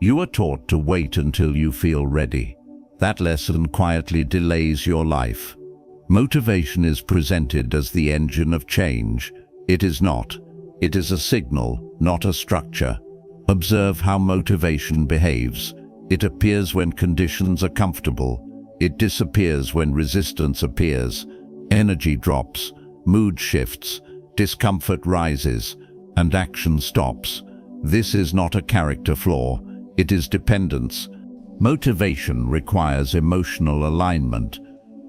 You are taught to wait until you feel ready. That lesson quietly delays your life. Motivation is presented as the engine of change. It is not. It is a signal, not a structure. Observe how motivation behaves. It appears when conditions are comfortable. It disappears when resistance appears. Energy drops, mood shifts, discomfort rises, and action stops. This is not a character flaw. It is dependence. Motivation requires emotional alignment.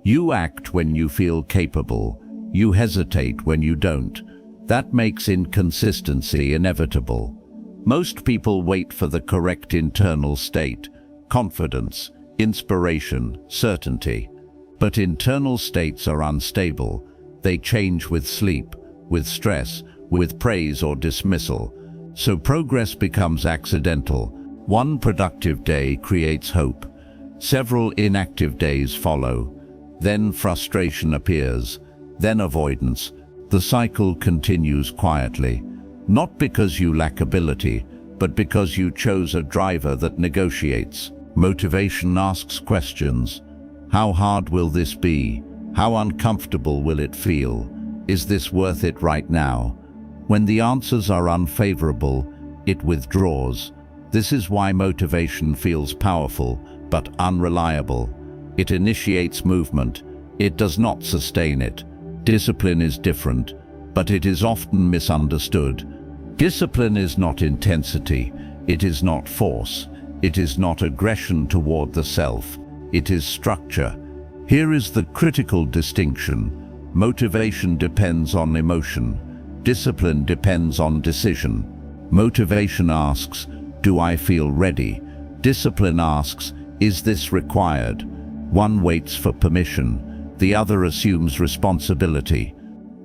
You act when you feel capable. You hesitate when you don't. That makes inconsistency inevitable. Most people wait for the correct internal state, confidence, inspiration, certainty. But internal states are unstable. They change with sleep, with stress, with praise or dismissal. So progress becomes accidental. One productive day creates hope. Several inactive days follow. Then frustration appears. Then avoidance. The cycle continues quietly. Not because you lack ability, but because you chose a driver that negotiates. Motivation asks questions. How hard will this be? How uncomfortable will it feel? Is this worth it right now? When the answers are unfavorable, it withdraws. This is why motivation feels powerful, but unreliable. It initiates movement. It does not sustain it. Discipline is different, but it is often misunderstood. Discipline is not intensity. It is not force. It is not aggression toward the self. It is structure. Here is the critical distinction. Motivation depends on emotion. Discipline depends on decision. Motivation asks, do I feel ready? Discipline asks, is this required? One waits for permission. The other assumes responsibility.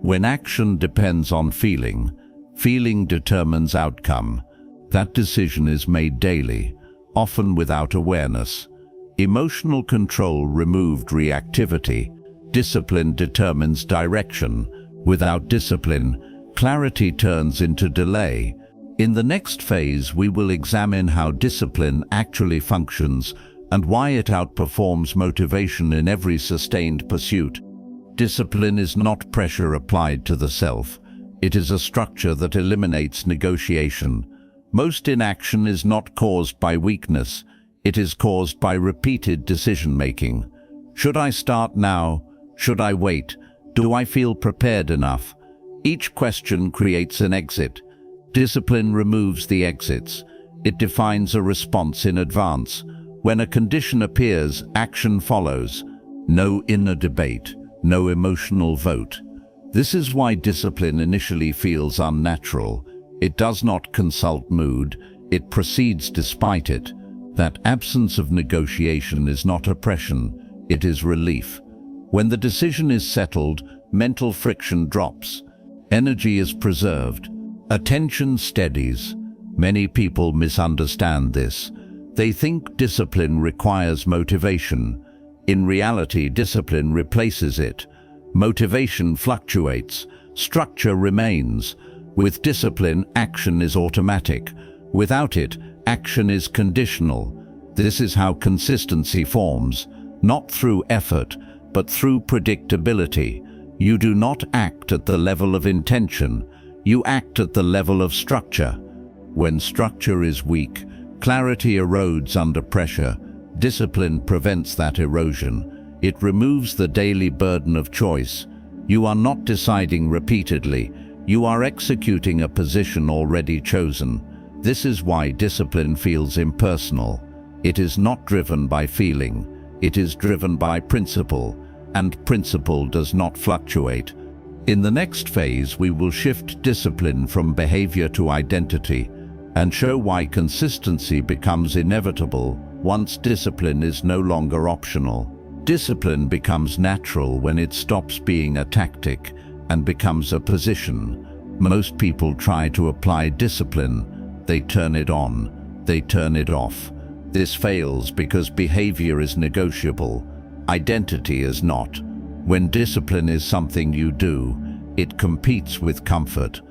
When action depends on feeling, feeling determines outcome. That decision is made daily, often without awareness. Emotional control removed reactivity. Discipline determines direction. Without discipline, clarity turns into delay. In the next phase, we will examine how discipline actually functions and why it outperforms motivation in every sustained pursuit. Discipline is not pressure applied to the self. It is a structure that eliminates negotiation. Most inaction is not caused by weakness. It is caused by repeated decision-making. Should I start now? Should I wait? Do I feel prepared enough? Each question creates an exit. Discipline removes the exits. It defines a response in advance. When a condition appears, action follows. No inner debate, no emotional vote. This is why discipline initially feels unnatural. It does not consult mood, it proceeds despite it. That absence of negotiation is not oppression, it is relief. When the decision is settled, mental friction drops. Energy is preserved. Attention steadies. Many people misunderstand this. They think discipline requires motivation. In reality, discipline replaces it. Motivation fluctuates. Structure remains. With discipline, action is automatic. Without it, action is conditional. This is how consistency forms, not through effort, but through predictability. You do not act at the level of intention. You act at the level of structure. When structure is weak, clarity erodes under pressure. Discipline prevents that erosion. It removes the daily burden of choice. You are not deciding repeatedly. You are executing a position already chosen. This is why discipline feels impersonal. It is not driven by feeling. It is driven by principle, and principle does not fluctuate. In the next phase, we will shift discipline from behavior to identity and show why consistency becomes inevitable once discipline is no longer optional. Discipline becomes natural when it stops being a tactic and becomes a position. Most people try to apply discipline. They turn it on. They turn it off. This fails because behavior is negotiable. Identity is not. When discipline is something you do, it competes with comfort.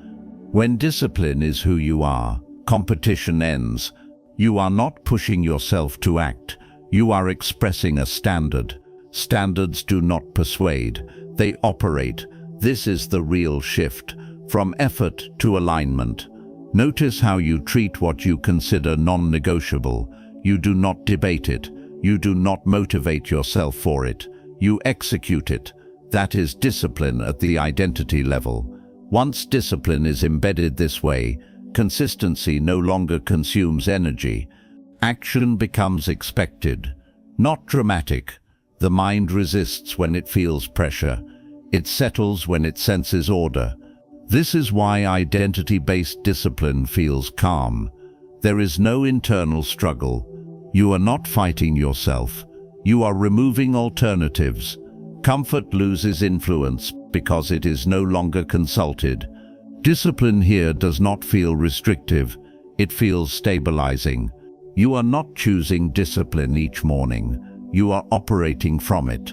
When discipline is who you are, competition ends. You are not pushing yourself to act. You are expressing a standard. Standards do not persuade, they operate. This is the real shift, from effort to alignment. Notice how you treat what you consider non-negotiable. You do not debate it. You do not motivate yourself for it. You execute it. That is discipline at the identity level. Once discipline is embedded this way, consistency no longer consumes energy. Action becomes expected, not dramatic. The mind resists when it feels pressure. It settles when it senses order. This is why identity-based discipline feels calm. There is no internal struggle. You are not fighting yourself. You are removing alternatives. Comfort loses influence because it is no longer consulted. Discipline here does not feel restrictive. It feels stabilizing. You are not choosing discipline each morning. You are operating from it.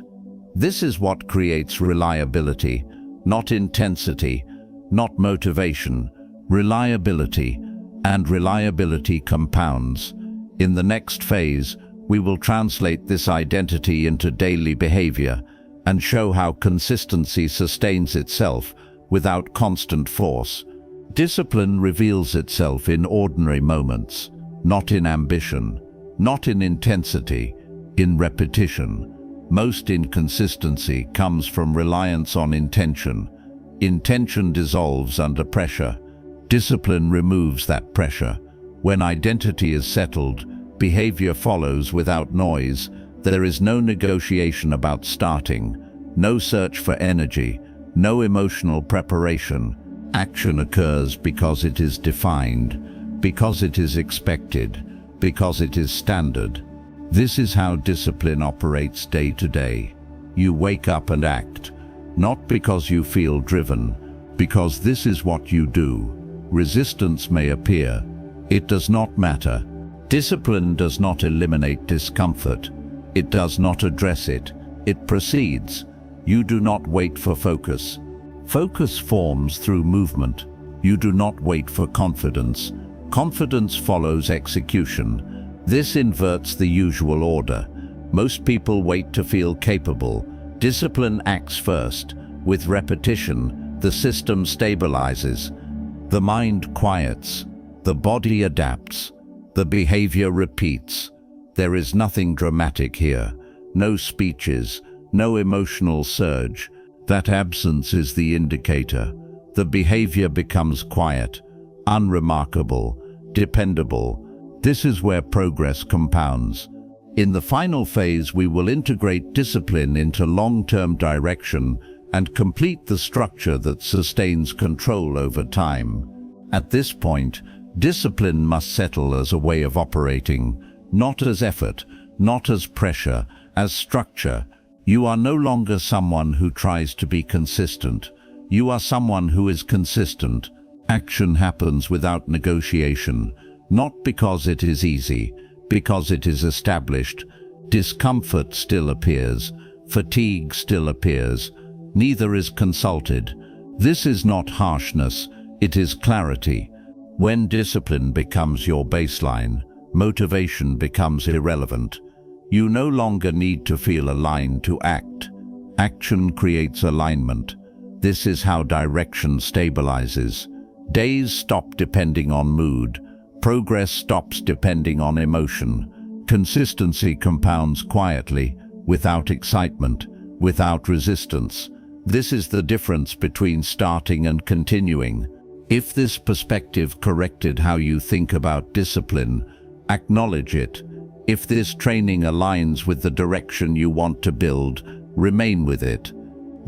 This is what creates reliability, not intensity, not motivation. Reliability, and reliability compounds. In the next phase, we will translate this identity into daily behavior and show how consistency sustains itself without constant force. Discipline reveals itself in ordinary moments, not in ambition, not in intensity, in repetition. Most inconsistency comes from reliance on intention. Intention dissolves under pressure. Discipline removes that pressure. When identity is settled, behavior follows without noise. There is no negotiation about starting, no search for energy, no emotional preparation. Action occurs because it is defined, because it is expected, because it is standard. This is how discipline operates day to day. You wake up and act, not because you feel driven, because this is what you do. Resistance may appear. It does not matter. Discipline does not eliminate discomfort. It does not address it. It proceeds. You do not wait for focus. Focus forms through movement. You do not wait for confidence. Confidence follows execution. This inverts the usual order. Most people wait to feel capable. Discipline acts first. With repetition, the system stabilizes. The mind quiets. The body adapts. The behavior repeats. There is nothing dramatic here. No speeches, no emotional surge. That absence is the indicator. The behavior becomes quiet, unremarkable, dependable. This is where progress compounds. In the final phase, we will integrate discipline into long-term direction and complete the structure that sustains control over time. At this point, discipline must settle as a way of operating, not as effort, not as pressure, as structure. You are no longer someone who tries to be consistent. You are someone who is consistent. Action happens without negotiation. Not because it is easy, because it is established. Discomfort still appears, fatigue still appears, neither is consulted. This is not harshness, it is clarity. When discipline becomes your baseline, motivation becomes irrelevant. You no longer need to feel aligned to act. Action creates alignment. This is how direction stabilizes. Days stop depending on mood. Progress stops depending on emotion. Consistency compounds quietly, without excitement, without resistance. This is the difference between starting and continuing. If this perspective corrected how you think about discipline, acknowledge it. If this training aligns with the direction you want to build, remain with it.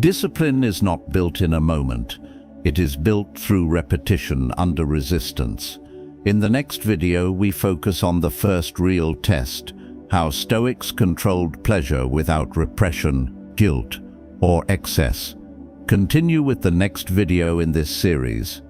Discipline is not built in a moment. It is built through repetition under resistance. In the next video, we focus on the first real test, how Stoics controlled pleasure without repression, guilt, or excess. Continue with the next video in this series.